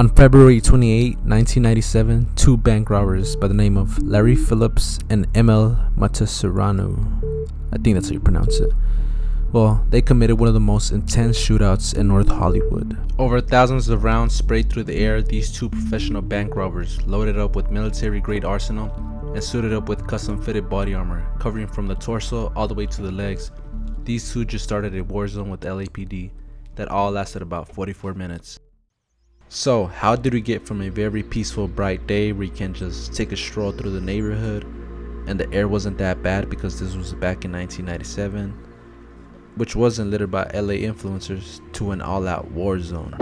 On February 28, 1997, two bank robbers by the name of Larry Phillips and ML Matasuranu, I think that's how you pronounce it, well, they committed one of the most intense shootouts in North Hollywood. Over thousands of rounds sprayed through the air, these two professional bank robbers, loaded up with military-grade arsenal and suited up with custom-fitted body armor, covering from the torso all the way to the legs. These two just started a war zone with LAPD that all lasted about 44 minutes. So, how did we get from a very peaceful, bright day where you can just take a stroll through the neighborhood and the air wasn't that bad because this was back in 1997, which wasn't littered by LA influencers, to an all-out war zone?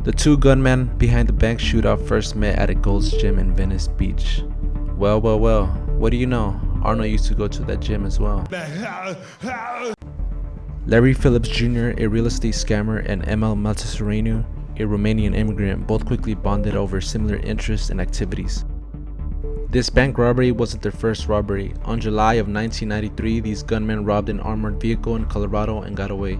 The two gunmen behind the bank shootout first met at a Gold's Gym in Venice Beach. Well, what do you know? Arnold used to go to that gym as well. Larry Phillips Jr., a real estate scammer, and ML Matasuranu, a Romanian immigrant, both quickly bonded over similar interests and activities. This bank robbery wasn't their first robbery. On July of 1993, these gunmen robbed an armored vehicle in Colorado and got away.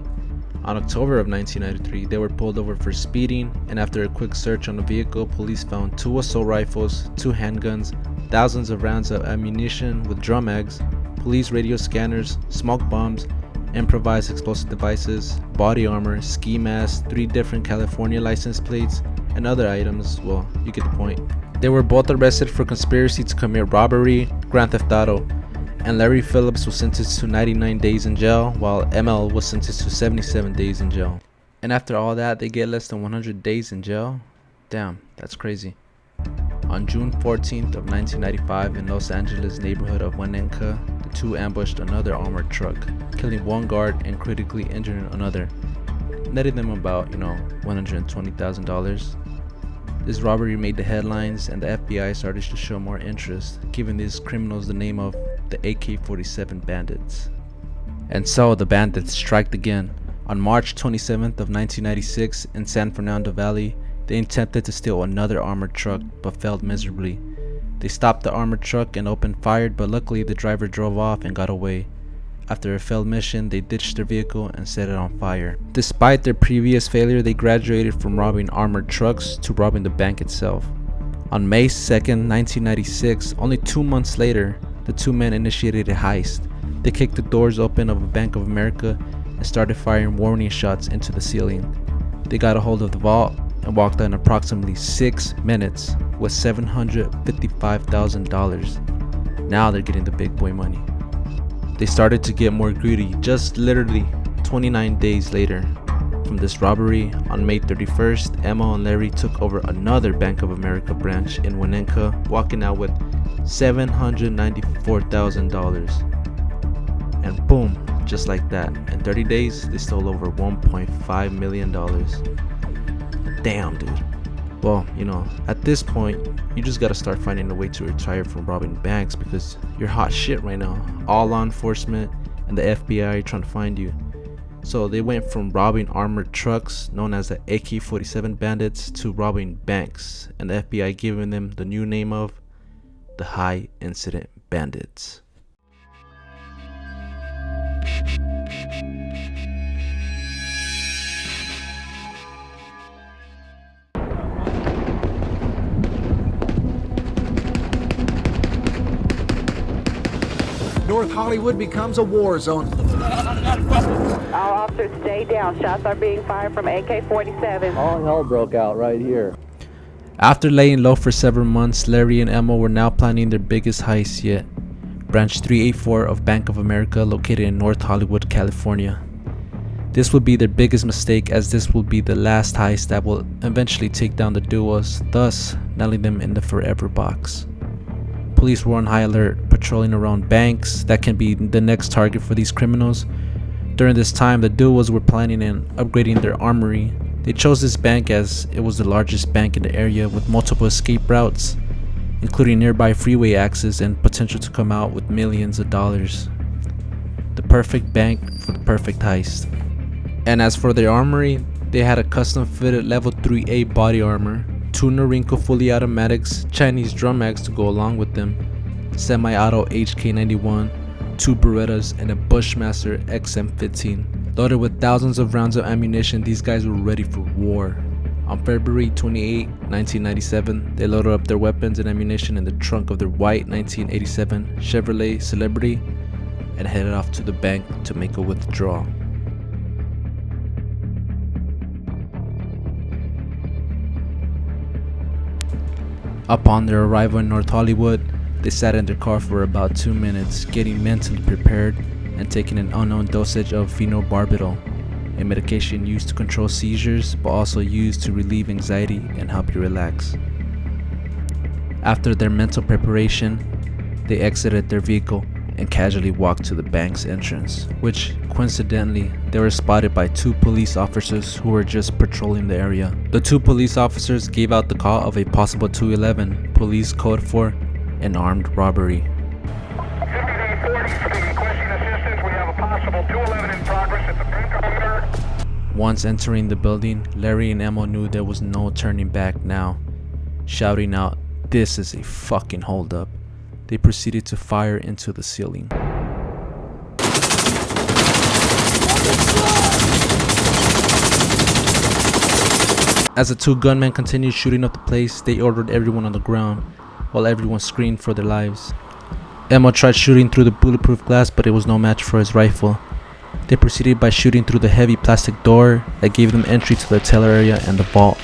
On October of 1993, they were pulled over for speeding, and after a quick search on the vehicle, police found 2 assault rifles, 2 handguns, thousands of rounds of ammunition with drum mags, police radio scanners, smoke bombs, improvised explosive devices, body armor, ski masks, 3 different California license plates, and other items. Well, you get the point. They were both arrested for conspiracy to commit robbery, grand theft auto, and Larry Phillips was sentenced to 99 days in jail, while ML was sentenced to 77 days in jail. And after all that, they get less than 100 days in jail? Damn, that's crazy. On June 14th of 1995, in Los Angeles neighborhood of Winnetka, the two ambushed another armored truck, killing one guard and critically injuring another, netting them about, $120,000. This robbery made the headlines, and the FBI started to show more interest, giving these criminals the name of the AK-47 Bandits. And so the bandits striked again. On March 27th of 1996, in San Fernando Valley, they attempted to steal another armored truck, but failed miserably. They stopped the armored truck and opened fire, but luckily the driver drove off and got away. After a failed mission, they ditched their vehicle and set it on fire. Despite their previous failure, they graduated from robbing armored trucks to robbing the bank itself. On May 2nd, 1996, only 2 months later, the two men initiated a heist. They kicked the doors open of a Bank of America and started firing warning shots into the ceiling. They got a hold of the vault and walked out in approximately 6 minutes with $755,000. Now they're getting the big boy money. They started to get more greedy just literally 29 days later. From this robbery, on May 31st, Emma and Larry took over another Bank of America branch in Winnetka, walking out with $794,000. And boom, just like that, in 30 days, they stole over $1.5 million. Damn, dude. Well, at this point, you just gotta start finding a way to retire from robbing banks because you're hot shit right now. All law enforcement and the FBI are trying to find you. So they went from robbing armored trucks, known as the AK-47 Bandits, to robbing banks, and the FBI giving them the new name of the High Incident Bandits. North Hollywood becomes a war zone. All officers stay down. Shots are being fired from AK-47. All hell broke out right here. After laying low for several months, Larry and Emma were now planning their biggest heist yet. Branch 384 of Bank of America, located in North Hollywood, California. This would be their biggest mistake, as this will be the last heist that will eventually take down the duos, thus nailing them in the forever box. Police were on high alert, patrolling around banks that can be the next target for these criminals. During this time, the duos were planning on upgrading their armory. They chose this bank as it was the largest bank in the area with multiple escape routes, including nearby freeway access and potential to come out with millions of dollars. The perfect bank for the perfect heist. And as for their armory, they had a custom fitted level 3A body armor, 2 Norinco fully automatics, Chinese drum mags to go along with them, semi-auto HK91, 2 Berettas, and a Bushmaster XM15. Loaded with thousands of rounds of ammunition, these guys were ready for war. On February 28, 1997, they loaded up their weapons and ammunition in the trunk of their white 1987 Chevrolet Celebrity and headed off to the bank to make a withdrawal. Upon their arrival in North Hollywood, they sat in their car for about 2 minutes, getting mentally prepared and taking an unknown dosage of phenobarbital, a medication used to control seizures but also used to relieve anxiety and help you relax. After their mental preparation, they exited their vehicle and casually walked to the bank's entrance, which coincidentally they were spotted by 2 police officers who were just patrolling the area. The 2 police officers gave out the call of a possible 211 police code for an armed robbery. Once entering the building, Larry and Emma knew there was no turning back now. Shouting out, "This is a fucking holdup," they proceeded to fire into the ceiling. As the 2 gunmen continued shooting up the place, they ordered everyone on the ground, while everyone screamed for their lives. Emma tried shooting through the bulletproof glass, but it was no match for his rifle. They proceeded by shooting through the heavy plastic door that gave them entry to the teller area and the vault.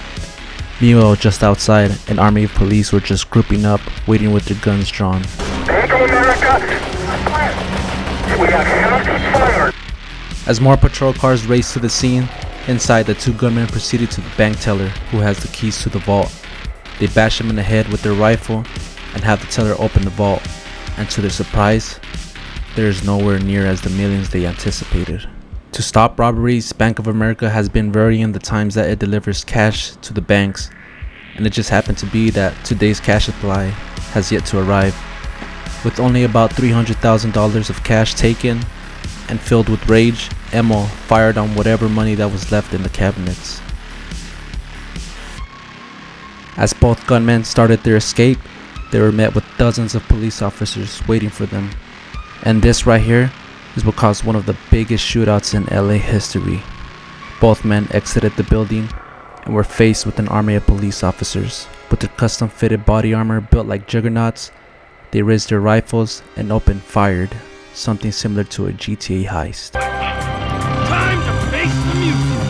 Meanwhile, just outside, an army of police were just grouping up, waiting with their guns drawn. As more patrol cars raced to the scene, inside the 2 gunmen proceeded to the bank teller, who has the keys to the vault. They bash him in the head with their rifle and have the teller open the vault, and to their surprise, there is nowhere near as the millions they anticipated. To stop robberies, Bank of America has been varying the times that it delivers cash to the banks, and it just happened to be that today's cash supply has yet to arrive. With only about $300,000 of cash taken, and filled with rage, Emma fired on whatever money that was left in the cabinets. As both gunmen started their escape, they were met with dozens of police officers waiting for them. And this right here is what caused one of the biggest shootouts in LA history. Both men exited the building and were faced with an army of police officers. With their custom fitted body armor built like juggernauts, they raised their rifles and opened fire, something similar to a GTA heist. Time to face the music!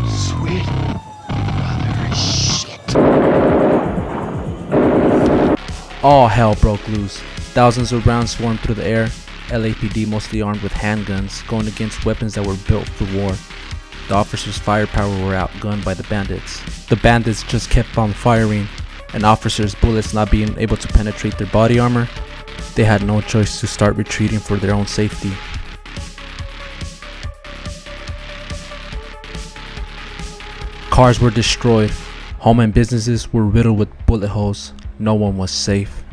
Sweet mother shit. All hell broke loose. Thousands of rounds swarmed through the air, LAPD mostly armed with handguns, going against weapons that were built for war. The officers' firepower were outgunned by the bandits. The bandits just kept on firing, and officers' bullets not being able to penetrate their body armor, they had no choice to start retreating for their own safety. Cars were destroyed, home and businesses were riddled with bullet holes. No one was safe.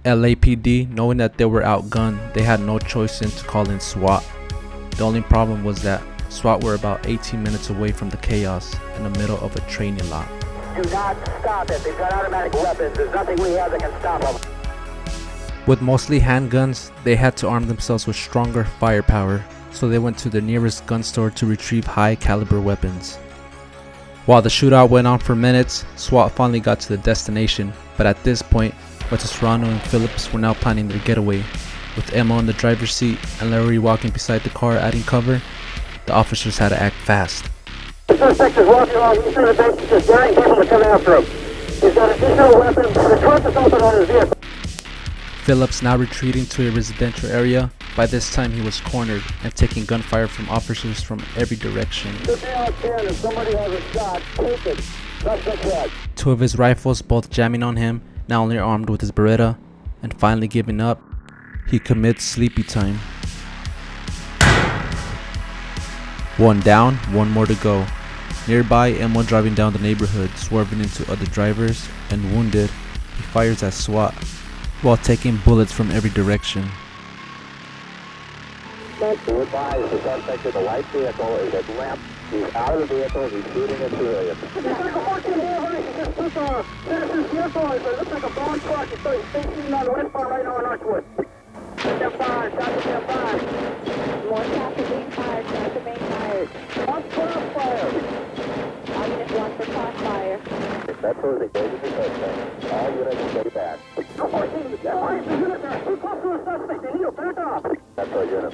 LAPD, knowing that they were outgunned, they had no choice than to call in SWAT. The only problem was that SWAT were about 18 minutes away from the chaos in the middle of a training lot. Do not stop it. They've got automatic weapons. There's nothing we have that can stop them. With mostly handguns, they had to arm themselves with stronger firepower, so they went to the nearest gun store to retrieve high caliber weapons. While the shootout went on for minutes, SWAT finally got to the destination, but at this point, Serrano and Phillips were now planning their getaway. With Emma in the driver's seat and Larry walking beside the car adding cover, the officers had to act fast. The suspect is walking along the east side of the bank, just daring people to come after him. He's got additional weapons. The trunk is open on his vehicle. Phillips now retreating to a residential area. By this time he was cornered and taking gunfire from officers from every direction. If somebody has a shot, take it. That's the shot. 2 of his rifles both jamming on him, now only armed with his Beretta, and finally giving up, he commits sleepy time. 1 down, 1 more to go. Nearby, M1 driving down the neighborhood, swerving into other drivers, and wounded, he fires at SWAT, while taking bullets from every direction. Advise the suspect in the white vehicle is at lamp. He's out of the vehicle. He's shooting at civilians. It's like a horse in the he just took off. There's his vehicle. It looks like a bomb truck. He's facing on the west part right now in Archwood.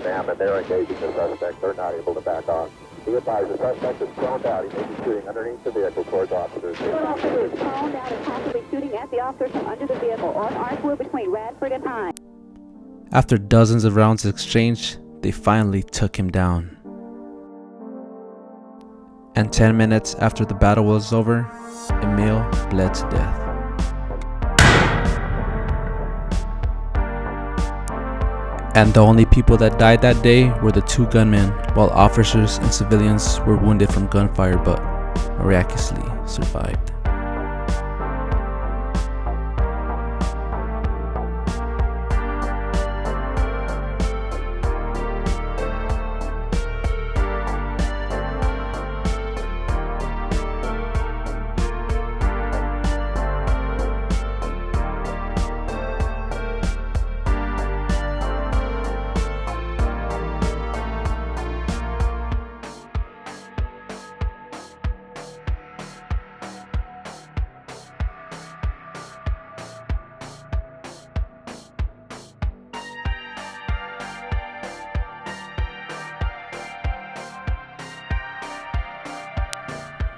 them, and they're engaging the suspect. They're not able to back off. Be advised, the suspect is thrown out. He may be shooting underneath the vehicle towards officers. Officers thrown down and possibly shooting at the officers from under the vehicle on Archwood between Radford and Hines. After dozens of rounds exchanged, they finally took him down. And 10 minutes after the battle was over, Emil bled to death. And the only people that died that day were the two gunmen, while officers and civilians were wounded from gunfire but miraculously survived.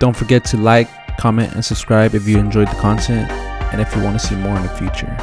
Don't forget to like, comment, and subscribe if you enjoyed the content and if you want to see more in the future.